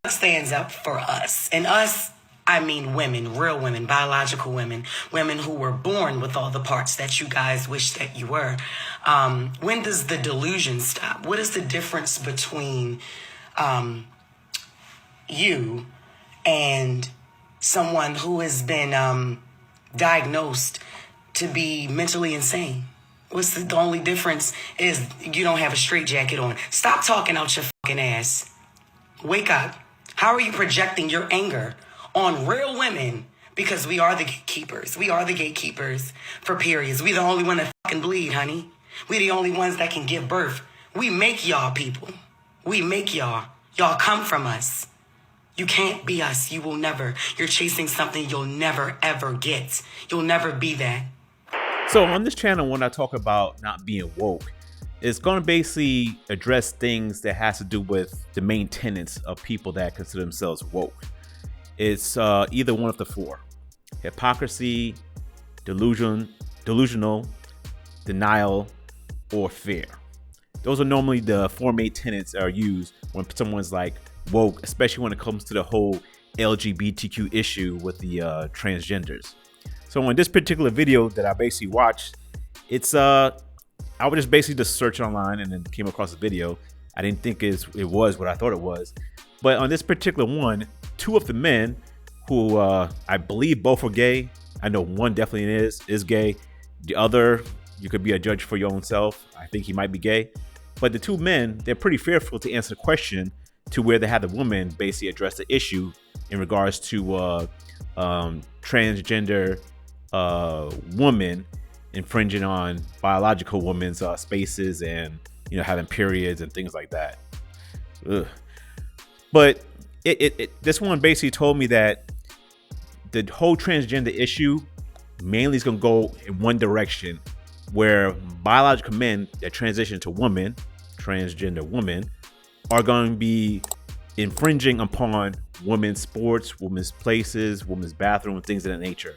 stands up for us. And us, I mean women, real women, biological women, women who were born with all the parts that you guys wish that you were. When does the delusion stop? What is the difference between you and someone who has been diagnosed to be mentally insane? What's the only difference is you don't have a straitjacket on. Stop talking out your fucking ass. Wake up. How are you projecting your anger on real women? Because we are the gatekeepers. We are the gatekeepers for periods. We the only one that fucking bleed, honey. We the only ones that can give birth. We make y'all people. We make y'all. Y'all come from us. You can't be us. You will never. You're chasing something you'll never, ever get. You'll never be that. So on this channel, when I talk about not being woke, it's going to basically address things that has to do with the main tenets of people that consider themselves woke. It's either one of the four: hypocrisy, delusional, denial, or fear. Those are normally the four main tenets that are used when someone's like woke, especially when it comes to the whole LGBTQ issue with the transgenders. So in this particular video that I basically watched, it's I would just basically search online and then came across the video. I didn't think it was what I thought it was. But on this particular one, two of the men who I believe both are gay. I know one definitely is gay. The other, you could be a judge for your own self. I think he might be gay. But the two men, they're pretty fearful to answer the question to where they had the woman basically address the issue in regards to transgender woman infringing on biological women's spaces and, you know, having periods and things like that. Ugh. But this one basically told me that the whole transgender issue mainly is going to go in one direction, where biological men that transition to women, transgender women, are going to be infringing upon women's sports, women's places, women's bathrooms, things of that nature.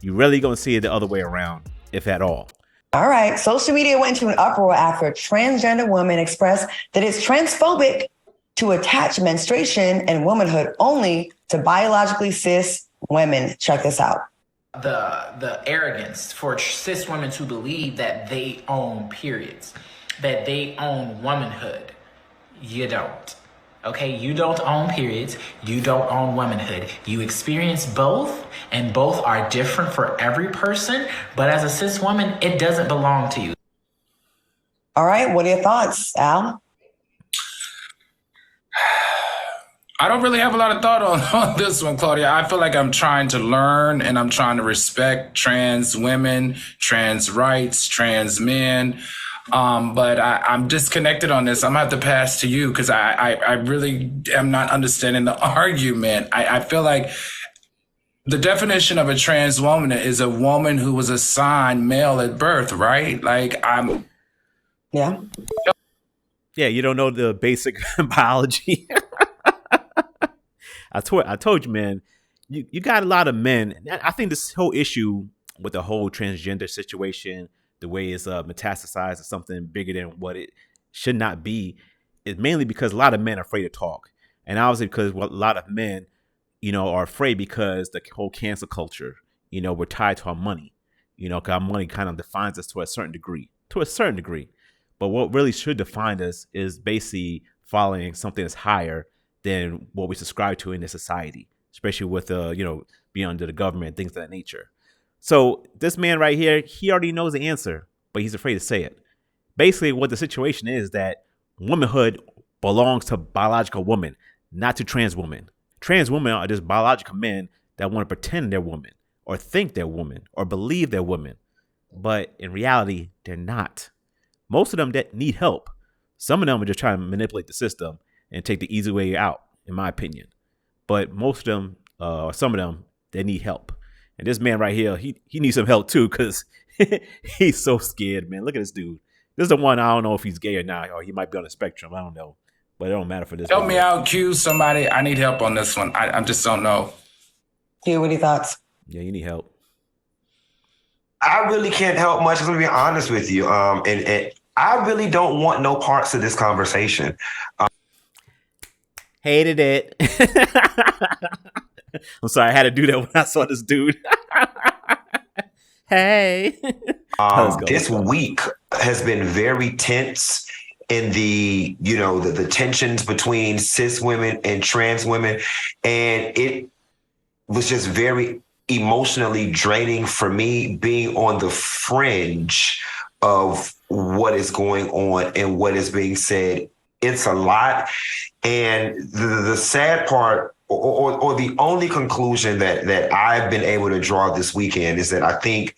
You're really going to see it the other way around, if at all. All right. Social media went into an uproar after a transgender woman expressed that it's transphobic to attach menstruation and womanhood only to biologically cis women. Check this out. The arrogance for cis women to believe that they own periods, that they own womanhood. You don't. Okay, you don't own periods, you don't own womanhood. You experience both, and both are different for every person, but as a cis woman, it doesn't belong to you. All right, what are your thoughts, Al? I don't really have a lot of thought on this one, Claudia. I feel like I'm trying to learn and I'm trying to respect trans women, trans rights, trans men. But I'm disconnected on this. I'm going to have to pass to you because I really am not understanding the argument. I feel like the definition of a trans woman is a woman who was assigned male at birth, right? Yeah, you don't know the basic biology. I told you, man, you got a lot of men. I think this whole issue with the whole transgender situation, the way it's metastasized to something bigger than what it should not be, is mainly because a lot of men are afraid to talk. And obviously because a lot of men, you know, are afraid because the whole cancel culture, you know, we're tied to our money, you know, because our money kind of defines us to a certain degree. But what really should define us is basically following something that's higher than what we subscribe to in this society, especially with, you know, being under the government, things of that nature. So this man right here, he already knows the answer, but he's afraid to say it. Basically, what the situation is that womanhood belongs to biological women, not to trans women. Trans women are just biological men that want to pretend they're women or think they're women or believe they're women. But in reality, they're not. Most of them that need help. Some of them are just trying to manipulate the system and take the easy way out, in my opinion. But most of them, or some of them, they need help. And this man right here, he needs some help too, because he's so scared, man. Look at this dude. This is the one, I don't know if he's gay or not, or he might be on the spectrum. I don't know. But it don't matter for this. Help me out, Q. Somebody, I need help on this one. I just don't know. Q, what are your thoughts? Yeah, you need help. I really can't help much, to be honest with you. And I really don't want no parts of this conversation. Hated it. I'm sorry, I had to do that when I saw this dude. Hey. Let's go. This week has been very tense in the tensions between cis women and trans women. And it was just very emotionally draining for me being on the fringe of what is going on and what is being said. It's a lot. And the sad part, or the only conclusion that I've been able to draw this weekend is that I think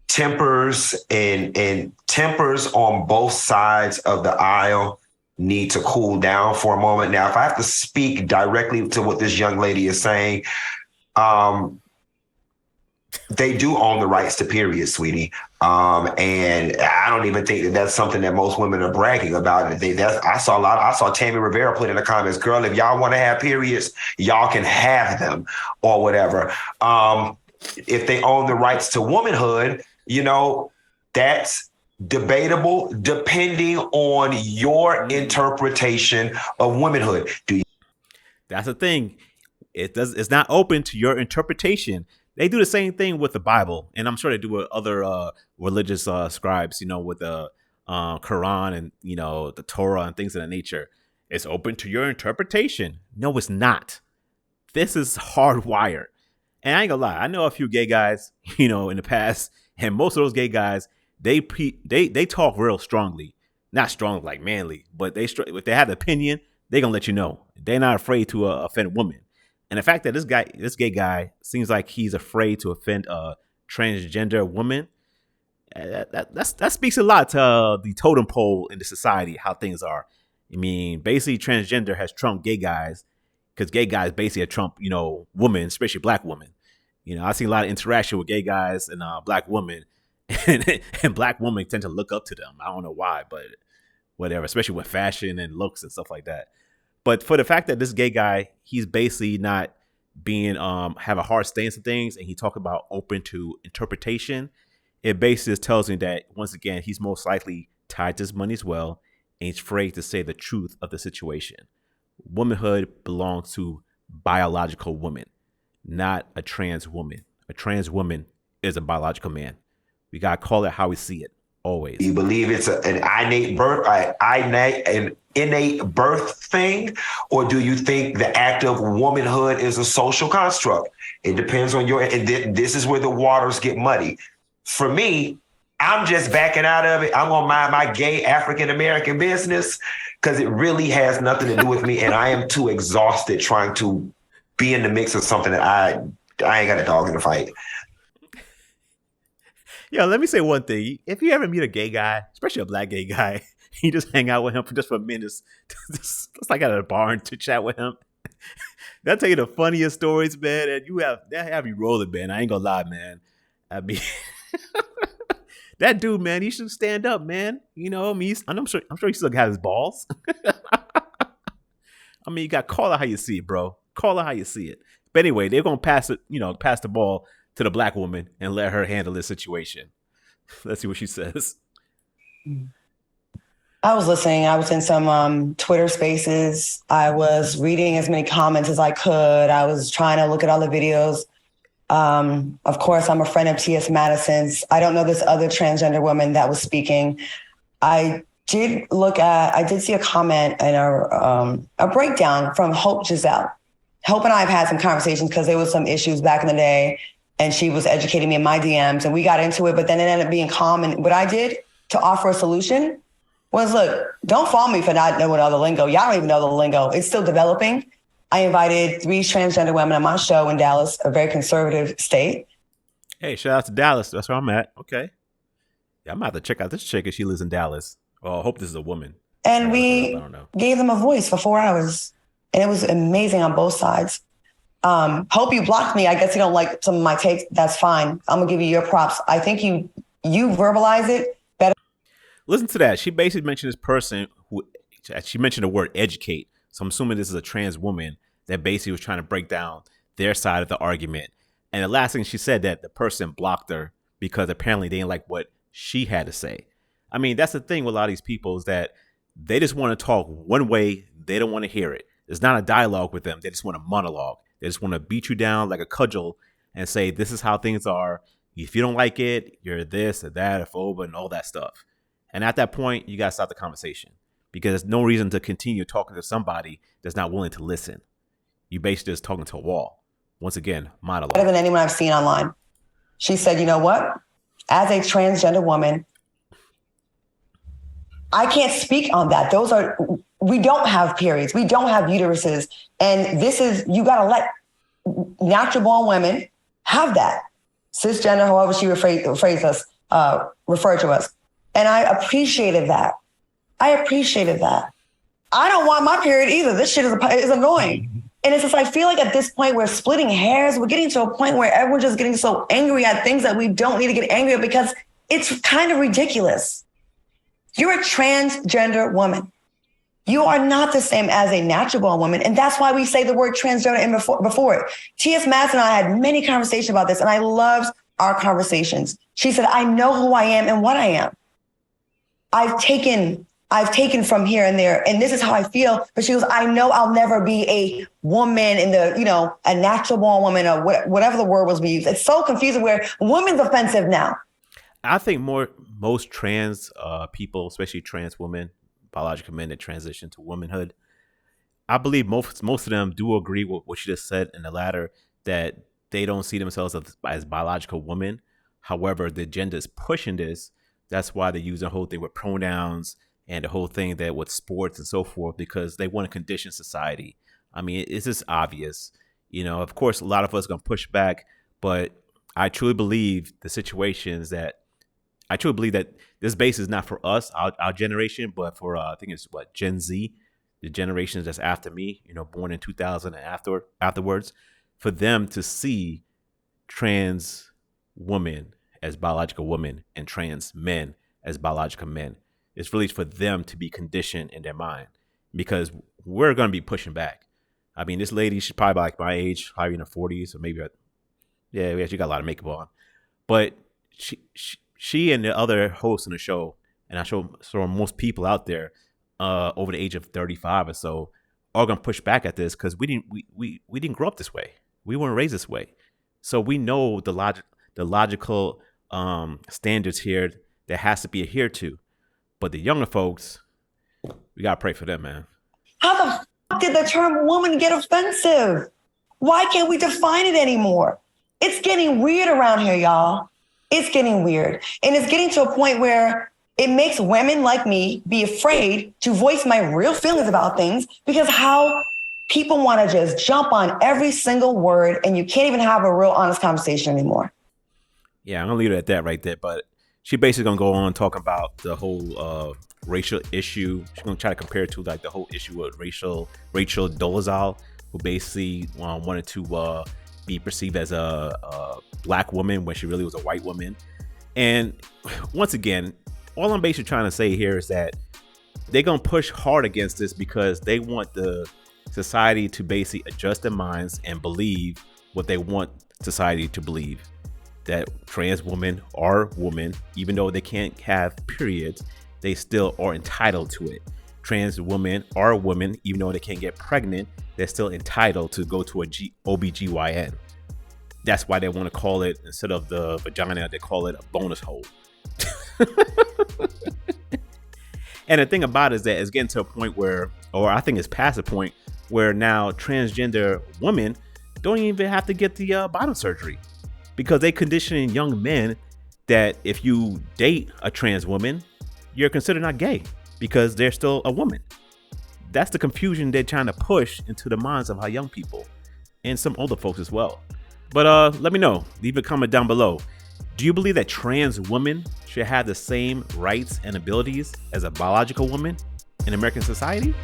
tempers and tempers on both sides of the aisle need to cool down for a moment. Now, if I have to speak directly to what this young lady is saying, they do own the rights to periods, sweetie. And I don't even think that that's something that most women are bragging about. I saw Tammy Rivera put in the comments, girl, if y'all want to have periods, y'all can have them or whatever. If they own the rights to womanhood, that's debatable depending on your interpretation of womanhood. That's the thing. It's not open to your interpretation. They do the same thing with the Bible, and I'm sure they do with other religious scribes, with the Quran and the Torah and things of that nature. It's open to your interpretation. No, it's not. This is hardwired. And I ain't gonna lie, I know a few gay guys, in the past, and most of those gay guys, they talk real strongly, not strong like manly, but if they have an opinion, they gonna let you know. They're not afraid to offend women. And the fact that this gay guy seems like he's afraid to offend a transgender woman, that speaks a lot to the totem pole in the society, how things are. I mean, basically, transgender has trumped gay guys because gay guys basically have trumped, women, especially black women. I've seen a lot of interaction with gay guys and black women, and black women tend to look up to them. I don't know why, but whatever, especially with fashion and looks and stuff like that. But for the fact that this gay guy, he's basically not being have a hard stance of things, and he talk about open to interpretation, it basically just tells me that once again he's most likely tied to his money as well, and he's afraid to say the truth of the situation. Womanhood belongs to biological women, not a trans woman. A trans woman is a biological man. We gotta call it how we see it. Always. You believe it's an innate birth thing, or do you think the act of womanhood is a social construct? It depends on this is where the waters get muddy. For me, I'm just backing out of it. I'm gonna mind my gay African-American business because it really has nothing to do with me, and I am too exhausted trying to be in the mix of something that I ain't got a dog in the fight. Yo, let me say one thing. If you ever meet a gay guy, especially a black gay guy, you just hang out with him for just for a minute. It's like at a bar to chat with him. They'll tell you the funniest stories, man, and that have you rolling, man. I ain't gonna lie, man. I mean, that dude, man, he should stand up, man. I'm sure he still got his balls. I mean, you got to call it how you see it, bro. Call it how you see it. But anyway, they're gonna pass the ball to the black woman and let her handle this situation. Let's see what she says. I was listening. I was in some Twitter spaces. I was reading as many comments as I could. I was trying to look at all the videos. Of course, I'm a friend of T.S. Madison's. I don't know this other transgender woman that was speaking. I did see a comment and a breakdown from Hope Giselle. Hope and I have had some conversations because there was some issues back in the day, and she was educating me in my DMs, and we got into it, but then it ended up being calm. And what I did to offer a solution was, look, don't fault me for not knowing all the lingo. Y'all don't even know the lingo. It's still developing. I invited 3 transgender women on my show in Dallas, a very conservative state. Hey, shout out to Dallas. That's where I'm at. Okay. Yeah, I'm about to check out this chick if she lives in Dallas. Oh, I hope this is a woman. And we gave them a voice for 4 hours. And it was amazing on both sides. Hope you blocked me. I guess you don't like some of my takes. That's fine. I'm going to give you your props. I think you verbalize it better. Listen to that. She basically mentioned this person she mentioned the word educate. So I'm assuming this is a trans woman that basically was trying to break down their side of the argument. And the last thing she said, that the person blocked her because apparently they didn't like what she had to say. I mean, that's the thing with a lot of these people is that they just want to talk one way. They don't want to hear it. It's not a dialogue with them. They just want a monologue. They just want to beat you down like a cudgel and say, this is how things are. If you don't like it, you're this or that, a phobe, and all that stuff. And at that point, you got to stop the conversation because there's no reason to continue talking to somebody that's not willing to listen. You basically just talking to a wall. Once again, monologue. Better than anyone I've seen online. She said, you know what? As a transgender woman, I can't speak on that. We don't have periods. We don't have uteruses. And you got to let natural born women have that. Cisgender, however she referred to us. And I appreciated that. I don't want my period either. This shit is annoying. And it's just, I feel like at this point, we're splitting hairs. We're getting to a point where everyone's just getting so angry at things that we don't need to get angry at because it's kind of ridiculous. You're a transgender woman. You are not the same as a natural born woman. And that's why we say the word transgender in before it. T.S. Madsen and I had many conversations about this, and I loved our conversations. She said, I know who I am and what I am. I've taken from here and there, and this is how I feel. But she goes, I know I'll never be a woman in the, a natural born woman or whatever the word was used. It's so confusing where woman's offensive now. I think most trans people, especially trans women, biological men that transition to womanhood, I believe most of them do agree with what you just said in the latter, that they don't see themselves as biological women. However, the agenda is pushing this. That's why they use the whole thing with pronouns and the whole thing that with sports and so forth, because they want to condition society. I mean, it's just obvious. Of course, a lot of us are going to push back, but I truly believe this base is not for us, our generation, but for, I think it's Gen Z, the generations that's after me, born in 2000 and afterwards, for them to see trans women as biological women and trans men as biological men. It's really for them to be conditioned in their mind because we're going to be pushing back. I mean, this lady, she's probably like my age, probably in her 40s or maybe, we actually got a lot of makeup on. But she and the other hosts on the show, and I show most people out there over the age of 35 or so, are going to push back at this because we didn't grow up this way. We weren't raised this way. So we know the logical standards here that has to be adhered to. But the younger folks, we got to pray for them, man. How the fuck did the term woman get offensive? Why can't we define it anymore? It's getting weird around here, y'all. It's getting weird. And it's getting to a point where it makes women like me be afraid to voice my real feelings about things because how people want to just jump on every single word and you can't even have a real honest conversation anymore. Yeah, I'm going to leave it at that right there. But she basically going to go on talking about the whole racial issue. She's going to try to compare it to like the whole issue with Rachel Dolezal, who basically wanted to be perceived as a black woman when she really was a white woman. And once again, all I'm basically trying to say here is that they're going to push hard against this because they want the society to basically adjust their minds and believe what they want society to believe. That trans women are women, even though they can't have periods, they still are entitled to it. Trans women are women, even though they can't get pregnant, they're still entitled to go to a OBGYN. That's why they want to call it, instead of the vagina, they call it a bonus hole. And the thing about it is that it's getting to a point where, or I think it's past a point where now transgender women don't even have to get the bottom surgery because they conditioning young men that if you date a trans woman, you're considered not gay because they're still a woman. That's the confusion they're trying to push into the minds of our young people and some older folks as well. But let me know. Leave a comment down below. Do you believe that trans women should have the same rights and abilities as a biological woman in American society?